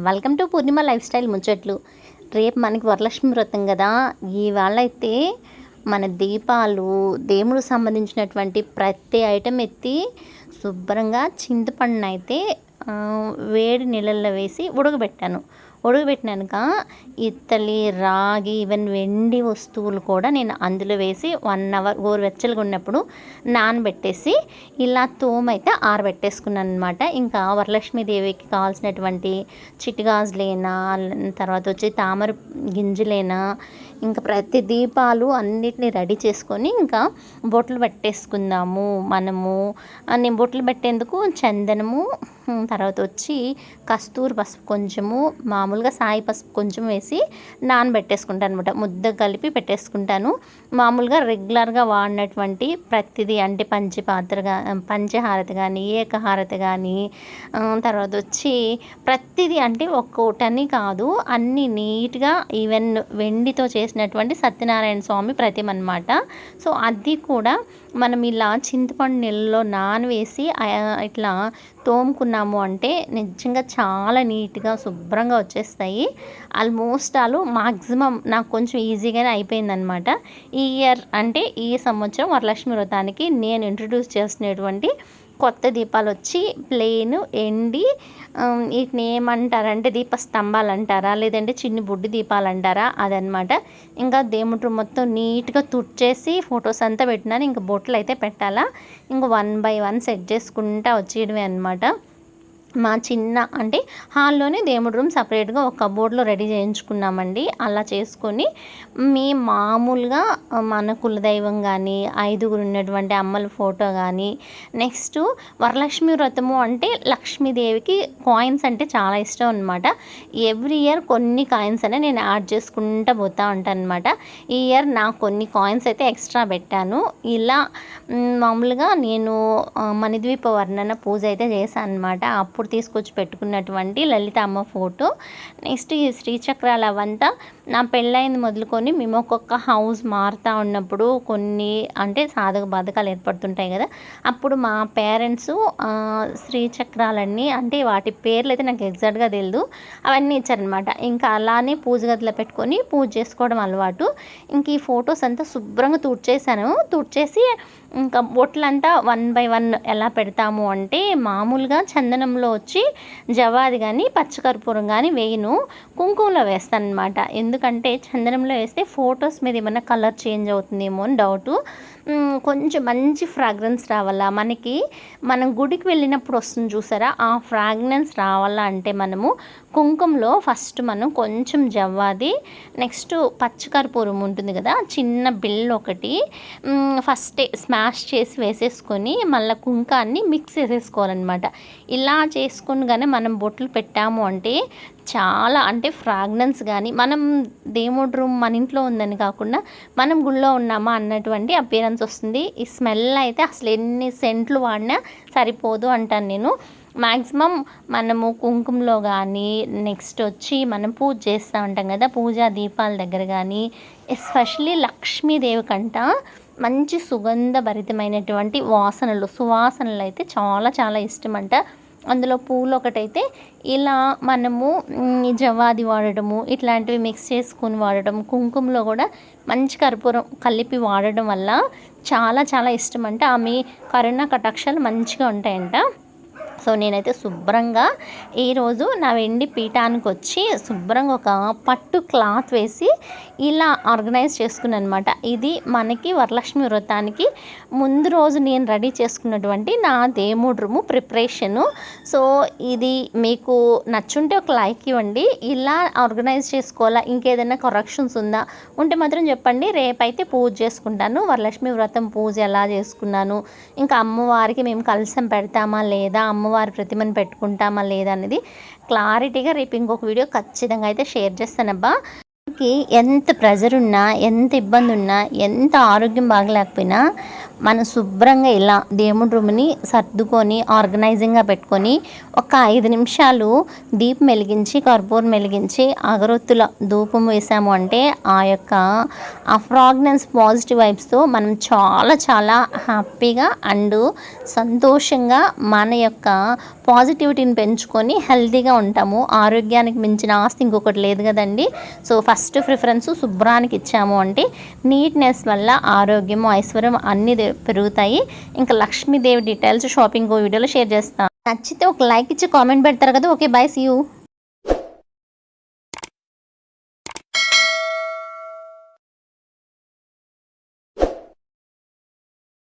Welcome to Purnima life style ముచ్చట్లు. రేపు మనకి వరలక్ష్మి వ్రతం కదా. ఇవాళ అయితే మన దీపాలు దేవుడికి సంబంధించినటువంటి ప్రతి ఐటెం ఎత్తి శుభ్రంగా చింతపండును అయితే వేడి నీళ్ళల్లో వేసి ఉడకబెట్టినాక ఇత్తలి రాగి ఈవెన్ వెండి వస్తువులు కూడా నేను అందులో వేసి 1 అవర్ గోరువెచ్చలుగా ఉన్నప్పుడు నానబెట్టేసి ఇలా తోమైతే ఆరబెట్టేసుకున్నాను అనమాట. ఇంకా వరలక్ష్మీదేవికి కావాల్సినటువంటి చిటిగాజులైనా, తర్వాత వచ్చి తామర గింజలైనా, ఇంకా ప్రతి దీపాలు అన్నిటిని రెడీ చేసుకొని ఇంకా బొట్లు పెట్టేసుకుందాము మనము. నేను బొట్లు పెట్టేందుకు చందనము, తర్వాత వచ్చి కస్తూరి పసుపు కొంచెము, మామూలుగా సాయి పసుపు కొంచెం వేసి నానబెట్టేసుకుంటాను అనమాట. ముద్ద కలిపి పెట్టేసుకుంటాను. మామూలుగా రెగ్యులర్గా వాడినటువంటి ప్రతిదీ అంటే పంచహారతి కానీ, ఏకహారతి కానీ, తర్వాత వచ్చి ప్రతిదీ అంటే ఒక్కోటని కాదు, అన్నీ నీట్గా ఈవెన్ వెండితో చేసినటువంటి సత్యనారాయణ స్వామి ప్రతిమ అనమాట. సో అది కూడా మనం ఇలా చింతపండు నీళ్ళలో నానవేసి ఇట్లా తోముకున్నాము అంటే నిజంగా చాలా నీట్గా శుభ్రంగా వచ్చేస్తాయి. ఆల్మోస్ట్ మాక్సిమం నాకు కొంచెం ఈజీగానే అయిపోయిందనమాట. ఈ ఇయర్ అంటే ఈ సంవత్సరం వరలక్ష్మి వ్రతానికి నేను ఇంట్రడ్యూస్ చేసినటువంటి కొత్త దీపాలు వచ్చి ప్లెయిన్ ఎండి, వీటిని ఏమంటారంటే దీపస్తంభాలు అంటారా, లేదంటే చిన్ని బుడ్డి దీపాలు అంటారా, అదనమాట. ఇంకా దేవుడు మొత్తం నీట్గా తుడిచేసి ఫొటోస్ అంతా పెట్టినాను. ఇంకా బొట్లు అయితే పెట్టాలా, ఇంకా 1 బై 1 సెట్ చేసుకుంటా వచ్చేయడమే అనమాట. మా చిన్న అంటే హాల్లోనే దేవుడి రూమ్ సపరేట్గా ఒక కబోర్డ్లో రెడీ చేయించుకున్నామండి. అలా చేసుకొని మామూలుగా మన కులదైవం కానీ, 5గురు ఉన్నటువంటి అమ్మల ఫోటో కానీ, నెక్స్ట్ వరలక్ష్మి వ్రతము అంటే లక్ష్మీదేవికి కాయిన్స్ అంటే చాలా ఇష్టం అనమాట. ఎవ్రీ ఇయర్ కొన్ని కాయిన్స్ అనే నేను యాడ్ చేసుకుంటూ పోతూ ఉంటాను అనమాట. ఈ ఇయర్ నాకు కొన్ని కాయిన్స్ అయితే ఎక్స్ట్రా పెట్టాను. ఇలా మామూలుగా నేను మణిద్వీప వర్ణన పూజ అయితే చేశాను అనమాట. అప్పుడు తీసుకొచ్చి పెట్టుకున్నటువంటి లలిత అమ్మ ఫోటో, నెక్స్ట్ ఈ శ్రీచక్రాలు అవంతా నా పెళ్ళైంది మొదలుకొని మేము ఒక్కొక్క హౌస్ మారుతూ ఉన్నప్పుడు కొన్ని అంటే సాధక బాధకాలు ఏర్పడుతుంటాయి కదా, అప్పుడు మా పేరెంట్స్ శ్రీచక్రాలన్నీ అంటే వాటి పేర్లు అయితే నాకు ఎగ్జాక్ట్గా తెలియదు, అవన్నీ ఇచ్చారనమాట. ఇంకా అలానే పూజ గదిలో పెట్టుకొని పూజ చేసుకోవడం అలవాటు. ఇంక ఈ ఫొటోస్ అంతా శుభ్రంగా తుడిచేసి ఇంకా బొట్లంతా 1 బై 1 ఎలా పెడతాము అంటే మామూలుగా చందనంలో వచ్చి జవాది కానీ పచ్చకర్పూరం కానీ వేయను, కుంకుమలో వేస్తాను అనమాట. ఎందుకంటే చందనంలో వేస్తే ఫొటోస్ మీద ఏమైనా కలర్ చేంజ్ అవుతుందేమో అని డౌటు. కొంచెం మంచి ఫ్రాగ్రెన్స్ రావాలా మనకి, మనం గుడికి వెళ్ళినప్పుడు వస్తుంది చూసారా, ఆ ఫ్రాగ్రెన్స్ రావాలా అంటే మనము కుంకుమలో ఫస్ట్ మనం కొంచెం జవ్వాది, నెక్స్ట్ పచ్చకర్పూరం ఉంటుంది కదా, చిన్న బిల్ ఒకటి ఫస్టే స్మాష్ చేసి వేసేసుకొని మళ్ళీ కుంకాన్ని మిక్స్ చేసేసుకోవాలన్నమాట. ఇలా చేసుకొని కానీ మనం బొట్లు పెట్టాము అంటే చాలా అంటే ఫ్రాగ్రెన్స్ కానీ మనం దేవుడి రూమ్ మన ఇంట్లో ఉందని కాకుండా మనం గుళ్ళో ఉన్నామా అన్నటువంటి అపియరెన్స్ వస్తుంది. ఈ స్మెల్ అయితే అసలు ఎన్ని సెంట్లు వాడినా సరిపోదు అంటాను నేను. మ్యాక్సిమం మనము కుంకుమలో కానీ, నెక్స్ట్ వచ్చి మనం పూజ చేస్తూ ఉంటాం కదా, పూజా దీపాల దగ్గర కానీ, ఎస్పెషలీ లక్ష్మీదేవి కంట మంచి సుగంధభరితమైనటువంటి సువాసనలు అయితే చాలా చాలా ఇష్టం అంట. అందులో పూలు ఒకటైతే ఇలా మనము జవాది వాడటము, ఇట్లాంటివి మిక్స్ చేసుకుని వాడటం, కుంకుమలో కూడా మంచి కర్పూరం కలిపి వాడడం వల్ల చాలా చాలా ఇష్టం అంట. ఆమె కరుణ కటాక్షాలు మంచిగా ఉంటాయంట. సో నేనైతే శుభ్రంగా ఈరోజు నా వెండి పీఠానికి వచ్చి శుభ్రంగా ఒక పట్టు క్లాత్ వేసి ఇలా ఆర్గనైజ్ చేసుకున్నాను అనమాట. ఇది మనకి వరలక్ష్మి వ్రతానికి ముందు రోజు నేను రెడీ చేసుకున్నటువంటి నా దేవుడి రూము ప్రిపరేషను. సో ఇది మీకు నచ్చుంటే ఒక లైక్ ఇవ్వండి. ఇలా ఆర్గనైజ్ చేసుకోవాలా, ఇంకేదైనా కరెక్షన్స్ ఉందా ఉంటే మాత్రం చెప్పండి. రేపైతే పూజ చేసుకుంటాను. వరలక్ష్మి వ్రతం పూజ ఎలా చేసుకున్నాను, ఇంకా అమ్మవారికి మేము కలశం పెడతామా లేదా, అమ్మవారి ప్రతిమను పెట్టుకుంటామా లేదా అనేది క్లారిటీగా రేపు ఇంకొక వీడియో ఖచ్చితంగా అయితే షేర్ చేస్తానబ్బా. మనకి ఎంత ప్రెజర్ ఉన్నా, ఎంత ఇబ్బంది ఉన్నా, ఎంత ఆరోగ్యం బాగలేకపోయినా మనం శుభ్రంగా ఇలా దేవుడి రూమ్ని సర్దుకొని ఆర్గనైజింగ్గా పెట్టుకొని ఒక 5 నిమిషాలు దీపం వెలిగించి, కర్పూరం వెలిగించి, అగరొత్తుల ధూపం వేసాము అంటే ఆ ఫ్రాగ్రెన్స్ పాజిటివ్ వైబ్స్తో మనం చాలా చాలా హ్యాపీగా అండ్ సంతోషంగా మన యొక్క పాజిటివిటీని పెంచుకొని హెల్తీగా ఉంటాము. ఆరోగ్యానికి మించిన ఆస్తి ఇంకొకటి లేదు కదండి. సో ఫస్ట్ ప్రిఫరెన్స్ శుభ్రానికి ఇచ్చాము అంటే నీట్నెస్ వల్ల ఆరోగ్యము, ఐశ్వర్యం అన్నీ పెరుగుతాయి. ఇంకా లక్ష్మీదేవి డీటెయిల్స్ షాపింగ్ వీడియోలో షేర్ చేస్తాను. నచ్చితే ఒక లైక్ ఇచ్చి కామెంట్ పెడతారు కదా. Okay, bye, see you.